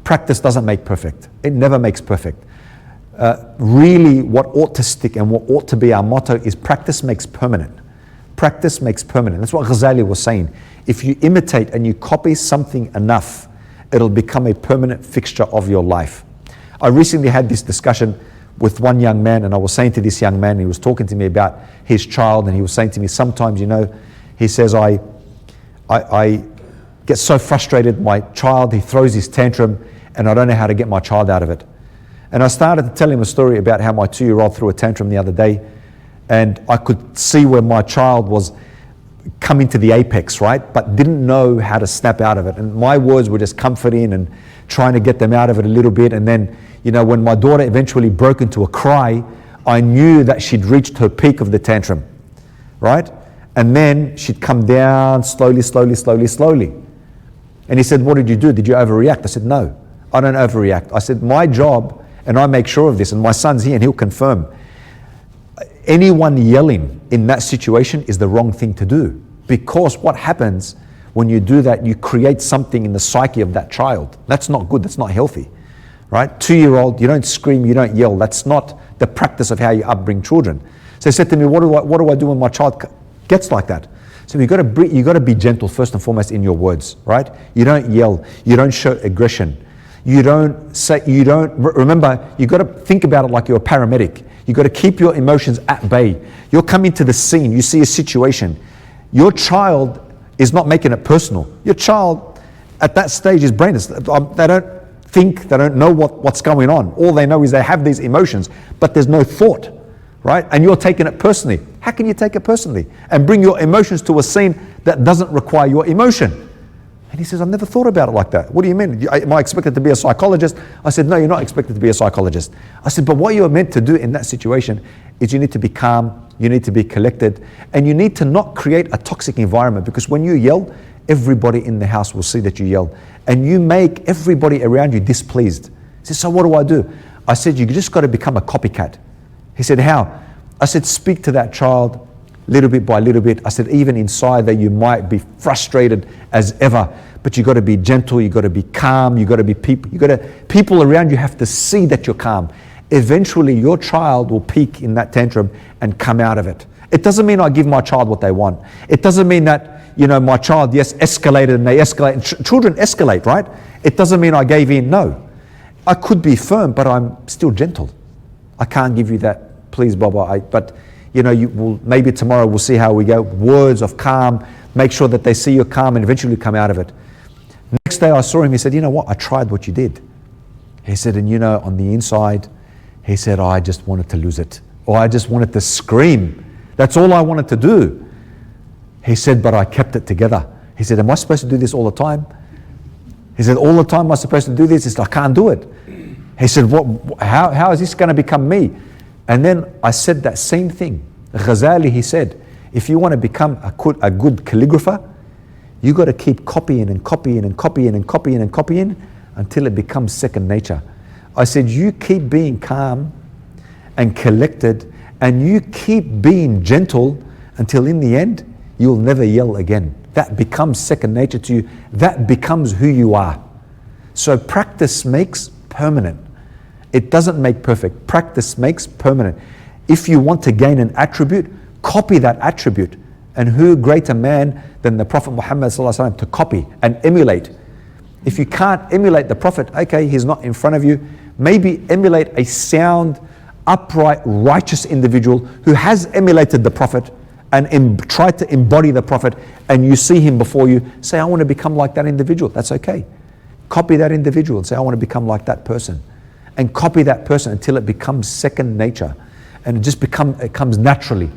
Practice doesn't make perfect. It never makes perfect. Really, what ought to stick and what ought to be our motto is practice makes permanent. Practice makes permanent. That's what Ghazali was saying. If you imitate and you copy something enough, it'll become a permanent fixture of your life. I recently had this discussion with one young man, and I was saying to this young man, he was talking to me about his child, and he was saying to me, sometimes, you know, he says, I get so frustrated, my child, he throws his tantrum, and I don't know how to get my child out of it. And I started to tell him a story about how my 2-year-old threw a tantrum the other day, and I could see where my child was coming to the apex, right? But didn't know how to snap out of it. And my words were just comforting and trying to get them out of it a little bit. And then, you know, when my daughter eventually broke into a cry, I knew that she'd reached her peak of the tantrum, right? And then she'd come down slowly, slowly, slowly, slowly. And he said, what did you do? Did you overreact? I said, no, I don't overreact. I said, my job, and I make sure of this, and my son's here and he'll confirm, anyone yelling in that situation is the wrong thing to do. Because what happens when you do that, you create something in the psyche of that child. That's not good, that's not healthy, right? 2-year-old, you don't scream, you don't yell. That's not the practice of how you upbring children. So he said to me, what do I do when my child gets like that? So you've got to be gentle first and foremost in your words, right? You don't yell, you don't show aggression. Remember, you've got to think about it like you're a paramedic. You've got to keep your emotions at bay. You're coming to the scene, you see a situation. Your child is not making it personal. Your child at that stage is brainless. They don't think, they don't know what's going on. All they know is they have these emotions, but there's no thought, right? And you're taking it personally. How can you take it personally and bring your emotions to a scene that doesn't require your emotion? And he says, I've never thought about it like that. What do you mean? Am I expected to be a psychologist? I said, no, you're not expected to be a psychologist. I said, but what you're meant to do in that situation is you need to be calm, you need to be collected, and you need to not create a toxic environment, because when you yell, everybody in the house will see that you yell, and you make everybody around you displeased. He said, so what do I do? I said, you just got to become a copycat. He said, how? I said, speak to that child little bit by little bit. I said, even inside that you might be frustrated as ever, but you got to be gentle, you got to be calm, you got to be people around you have to see that you're calm. Eventually your child will peak in that tantrum and come out of it. It doesn't mean I give my child what they want. It doesn't mean that, you know, my child, yes, escalated and they escalate. Children escalate, right? It doesn't mean I gave in, no. I could be firm, but I'm still gentle. I can't give you that, please, Baba, but you know, maybe tomorrow we'll see how we go. Words of calm, make sure that they see you're calm and eventually come out of it. Next day I saw him, he said, you know what, I tried what you did. He said, and you know, on the inside, he said, I just wanted to lose it. Or I just wanted to scream. That's all I wanted to do. He said, but I kept it together. He said, am I supposed to do this all the time? He said, all the time am I supposed to do this? He said, I can't do it. He said, how is this going to become me? And then I said that same thing. Ghazali, he said, if you want to become a good calligrapher, you got to keep copying and copying and copying and copying and copying until it becomes second nature. I said, you keep being calm and collected, and you keep being gentle until in the end, you'll never yell again. That becomes second nature to you. That becomes who you are. So practice makes permanent. It doesn't make perfect. Practice makes permanent. If you want to gain an attribute, copy that attribute. And who greater man than the Prophet Muhammad ﷺ to copy and emulate? If you can't emulate the Prophet, okay, he's not in front of you, maybe emulate a sound, upright, righteous individual who has emulated the Prophet and tried to embody the Prophet, and you see him before you, say, I want to become like that individual. That's okay. Copy that individual and say, I want to become like that person. And copy that person until it becomes second nature, and it comes naturally.